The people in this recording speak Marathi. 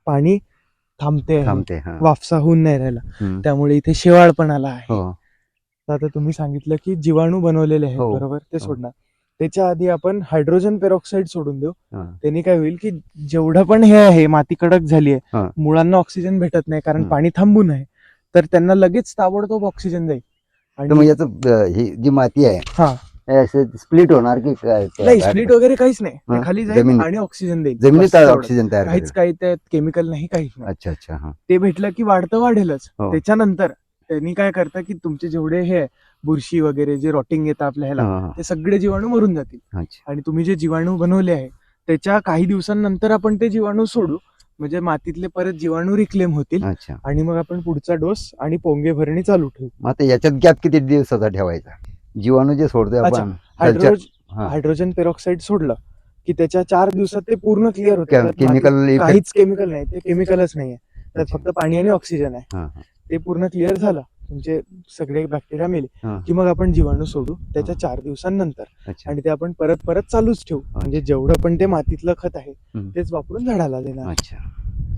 पाणी थांबते थांबते. हा. वाफसा होऊन नाही राहिला, हम्म. त्यामुळे इथे शेवाळपणाला आहे. हो. तर आता तुम्ही सांगितलं की जीवाणू बनवलेले आहेत, हो. बरोबर, ते हो. सोडणार. त्याच्या आधी आपण हायड्रोजन पेरॉक्साईड सोडून देऊ. हा. त्यांनी काय होईल की जेवढं पण हे आहे, माती कडक झाली आहे, हा. मुळांना ऑक्सिजन भेटत नाही कारण हम्म. पाणी थांबून आहे, तर त्यांना लगेच ताबडतोब ऑक्सिजन जाईल. तर मग याचं ही जी माती आहे हा, स्प्लिट होणार की काय? नाही स्प्लिट वगैरे काहीच नाही, ते हा, खाली जाईल जमिनीत आणि ऑक्सिजन देईल. जमिनीत बस तेवढंच. ऑक्सिजन तयार काहीच करेल. काही त्यात केमिकल नाही, काहीच नाही. अच्छा अच्छा. हा. ते भेटलं की वाढेलच. हो. त्याच्यानंतर त्यांनी काय करतं की तुमचे जेवढे हे बुरशी वगैरे जे रॉटिंग येतं आपल्या ह्याला, हा, हा. ते सगळे जीवाणू मरून जातील. अच्छा. आणि तुम्ही जे जीवाणू बनवले आहे त्याच्या काही दिवसांनंतर आपण ते जीवाणू सोडू, म्हणजे मातीतले परत जीवाणू रिक्लेम होतील. अच्छा. आणि मग आपण पुढचा डोस आणि पोंगे भरणी चालू ठेवू. मग आता याच्यात गॅप किती दिवसाचा ठेवायचा? जीवाणू जे सोडतोय अच्छा, आपण हायड्रोजन पेरॉक्साईड सोडलं की त्याच्या 4 दिवसात ते पूर्ण क्लिअर होतं. त्यात केमिकल मातीत काहीच केमिकल नाही, ते केमिकलच नाहीये, त्यात अच्छा. फक्त पाणी आणि ऑक्सिजन आहे. हा, हा. ते पूर्ण क्लिअर झालं म्हणजे सगळे बॅक्टेरिया मेले हा. की मग आपण जीवाणू सोडू त्याच्या 4 दिवसांनंतर. अच्छा. आणि ते आपण परत चालूच ठेवू, म्हणजे जेवढं पण ते मातीतलं खत आहे हम्म. तेच वापरून झाडाला देणार. अच्छा.